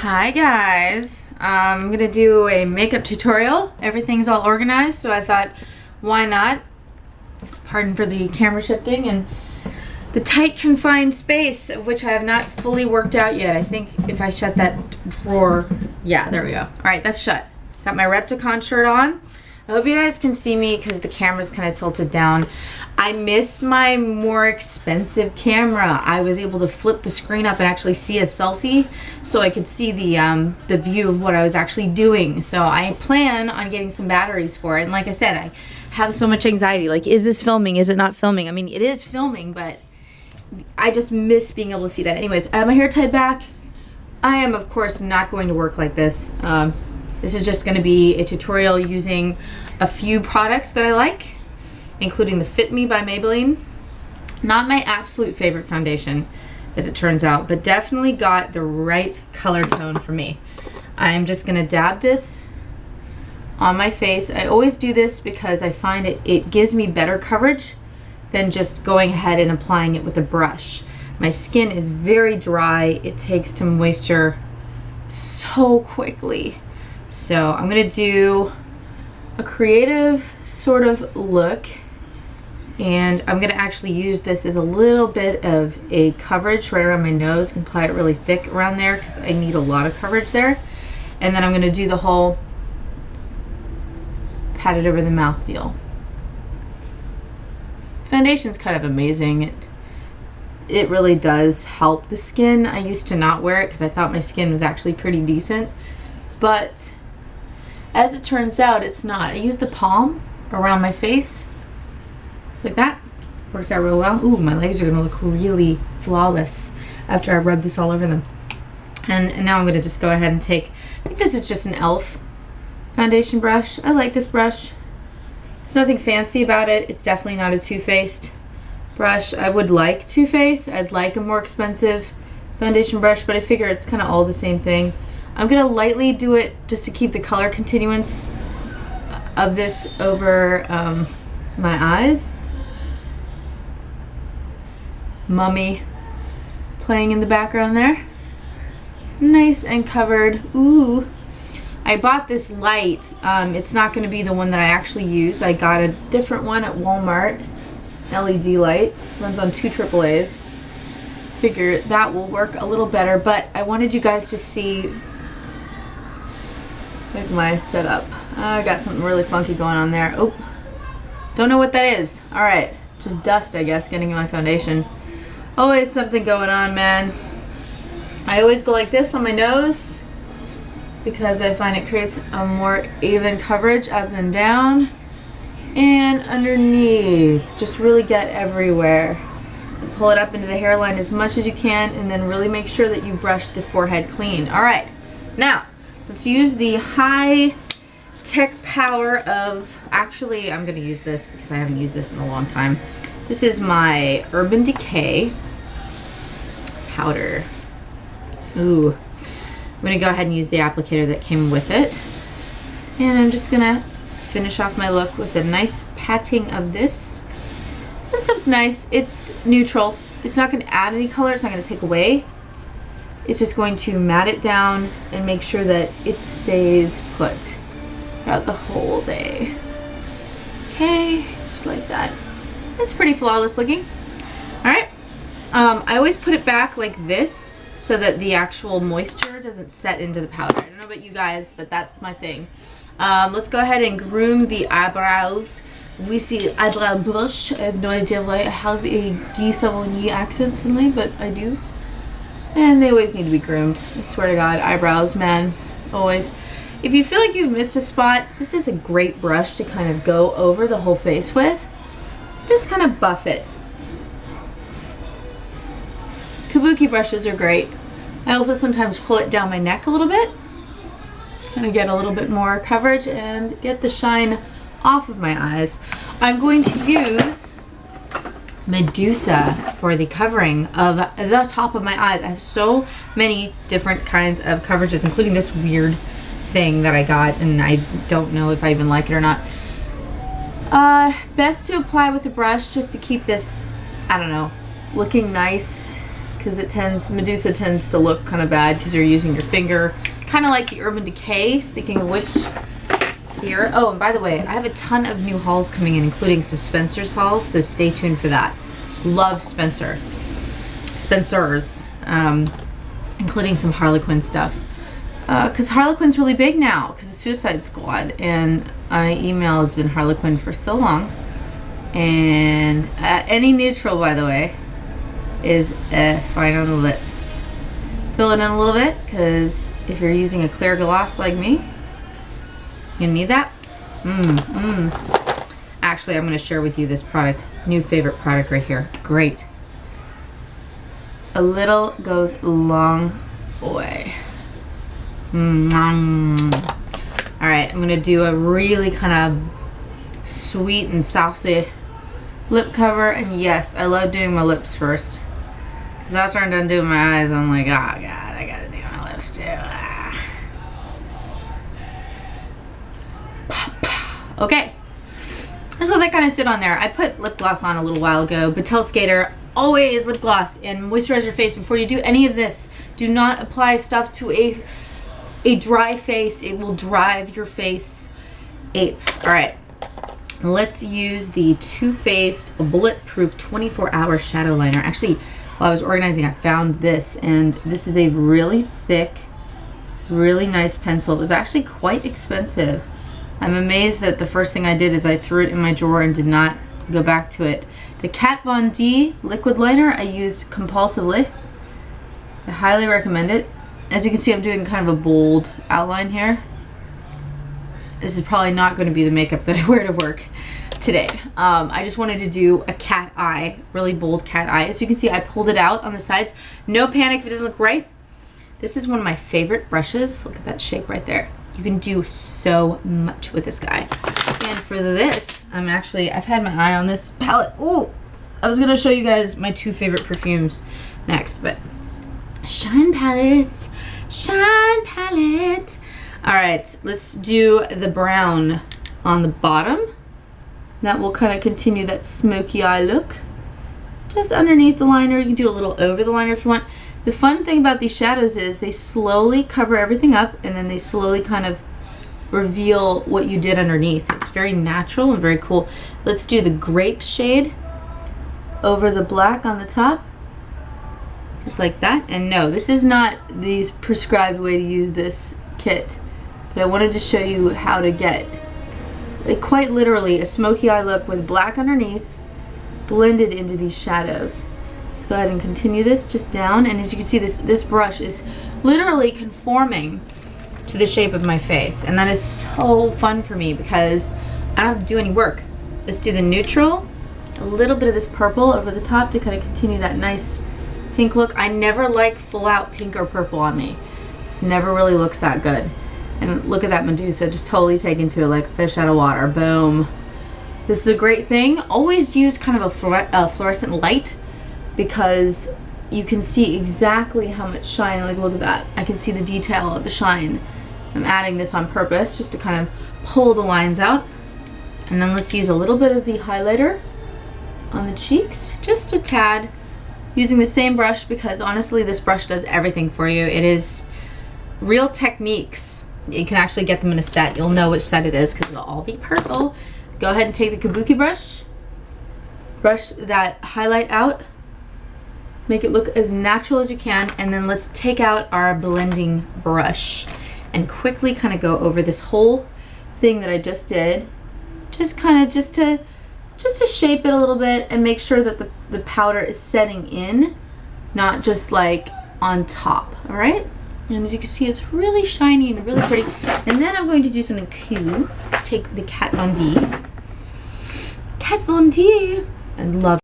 Hi guys, I'm gonna do a makeup tutorial. Everything's all organized, so I thought, why not? Pardon for the camera shifting and the tight confined space of which I have not fully worked out yet. I think if I shut that drawer, yeah, there we go. All right, that's shut. Got my Repticon shirt on. I hope you guys can see me because the camera's kind of tilted down. I miss my more expensive camera. I was able to flip the screen up and actually see a selfie so I could see the view of what I was actually doing. So I plan on getting some batteries for it. And like I said, I have so much anxiety. Like, is this filming? Is it not filming? I mean, it is filming, but I just miss being able to see that. Anyways, I have my hair tied back. I am, of course, not going to work like this. This is just going to be a tutorial using a few products that I like, including the Fit Me by Maybelline. Not my absolute favorite foundation, as it turns out, but definitely got the right color tone for me. I'm just going to dab this on my face. I always do this because I find it gives me better coverage than just going ahead and applying it with a brush. My skin is very dry. It takes to moisture so quickly. So I'm gonna do a creative sort of look, and I'm gonna actually use this as a little bit of a coverage right around my nose and apply it really thick around there because I need a lot of coverage there. And then I'm gonna do the whole pat it over the mouth deal. Foundation's kind of amazing. It really does help the skin. I used to not wear it because I thought my skin was actually pretty decent, but as it turns out, it's not. I use the palm around my face, just like that. Works out real well. Ooh, my legs are gonna look really flawless after I rub this all over them. And now I'm gonna just go ahead and take, I think this is just an e.l.f. foundation brush. I like this brush. There's nothing fancy about it. It's definitely not a Too Faced brush. I would like Too Faced. I'd like a more expensive foundation brush, but I figure it's kind of all the same thing. I'm gonna lightly do it just to keep the color continuance of this over my eyes. Mummy playing in the background there. Nice and covered. Ooh. I bought this light. It's not gonna be the one that I actually use. I got a different one at Walmart. LED light. Runs on 2 AAAs. Figure that will work a little better, but I wanted you guys to see like my setup. I got something really funky going on there. Oh, don't know what that is. All right, just dust, I guess, getting in my foundation. Always something going on, man. I always go like this on my nose because I find it creates a more even coverage up and down and underneath. Just really get everywhere. And pull it up into the hairline as much as you can, and then really make sure that you brush the forehead clean. All right, now let's use the high tech power of, actually I'm gonna use this because I haven't used this in a long time. This is my Urban Decay powder. Ooh, I'm gonna go ahead and use the applicator that came with it. And I'm just gonna finish off my look with a nice patting of this. This stuff's nice, it's neutral. It's not gonna add any color, it's not gonna take away. It's just going to mat it down and make sure that it stays put throughout the whole day. Okay, just like that. It's pretty flawless looking. All right, I always put it back like this so that the actual moisture doesn't set into the powder. I don't know about you guys, but that's my thing. Let's go ahead and groom the eyebrows. We see eyebrow brush. I have no idea why I have a Guy Savonier accent suddenly, but I do. And they always need to be groomed. I swear to God, eyebrows, man, always. If you feel like you've missed a spot, this is a great brush to kind of go over the whole face with. Just kind of buff it. Kabuki brushes are great. I also sometimes pull it down my neck a little bit. Kind of get a little bit more coverage and get the shine off of my eyes. I'm going to use Medusa for the covering of the top of my eyes. I have so many different kinds of coverages, including this weird thing that I got, and I don't know if I even like it or not. Best to apply with a brush just to keep this, I don't know, looking nice because Medusa tends to look kind of bad because you're using your finger, kind of like the Urban Decay. Speaking of which, here. Oh, and by the way, I have a ton of new hauls coming in, including some Spencer's hauls, so stay tuned for that. Love Spencer's, including some Harlequin stuff. Because Harlequin's really big now because of Suicide Squad, and email has been Harlequin for so long. And any neutral, by the way, is fine on the lips. Fill it in a little bit, because if you're using a clear gloss like me, you need that. Actually, I'm going to share with you this product, new favorite product right here. Great. A little goes a long way. Alright, I'm going to do a really kind of sweet and saucy lip cover. And yes, I love doing my lips first. Because after I'm done doing my eyes, I'm like, oh god, I gotta do my lips too. Okay. Just let that kind of sit on there. I put lip gloss on a little while ago. Battelle Skater, always lip gloss and moisturize your face before you do any of this. Do not apply stuff to a dry face. It will drive your face ape. Alright. Let's use the Too Faced Bulletproof 24-Hour Shadow Liner. Actually, while I was organizing, I found this, and this is a really thick, really nice pencil. It was actually quite expensive. I'm amazed that the first thing I did is I threw it in my drawer and did not go back to it. The Kat Von D liquid liner I used compulsively. I highly recommend it. As you can see, I'm doing kind of a bold outline here. This is probably not going to be the makeup that I wear to work today. I just wanted to do a cat eye, really bold cat eye. As you can see, I pulled it out on the sides. No panic if it doesn't look right. This is one of my favorite brushes. Look at that shape right there. You can do so much with this guy. And for this, I've had my eye on this palette. Ooh, I was gonna show you guys my two favorite perfumes next, but Shine Palette, Shine Palette. All right, let's do the brown on the bottom. That will kind of continue that smoky eye look. Just underneath the liner. You can do a little over the liner if you want. The fun thing about these shadows is they slowly cover everything up, and then they slowly kind of reveal what you did underneath. It's very natural and very cool. Let's do the grape shade over the black on the top. Just like that. And no, this is not the prescribed way to use this kit. But I wanted to show you how to get, like, quite literally a smoky eye look with black underneath blended into these shadows. Let's go ahead and continue this just down, and as you can see, this brush is literally conforming to the shape of my face, and that is so fun for me because I don't have to do any work. Let's do the neutral, a little bit of this purple over the top to kind of continue that nice pink look. I never like full out pink or purple on me. Just never really looks that good. And look at that Medusa, just totally taken to it like a fish out of water. Boom. This is a great thing. Always use kind of a fluorescent light, because you can see exactly how much shine. Like, look at that. I can see the detail of the shine. I'm adding this on purpose just to kind of pull the lines out. And then let's use a little bit of the highlighter on the cheeks, just a tad, using the same brush, because honestly this brush does everything for you. It is real techniques. You can actually get them in a set. You'll know which set it is because it'll all be purple. Go ahead and take the kabuki brush that highlight out, make it look as natural as you can, and then let's take out our blending brush and quickly kind of go over this whole thing that I just did, just to shape it a little bit and make sure that the powder is setting in, not just like on top. All right, and as you can see, it's really shiny and really pretty. And then I'm going to do something cool. Take the Kat Von D. Kat Von D. I love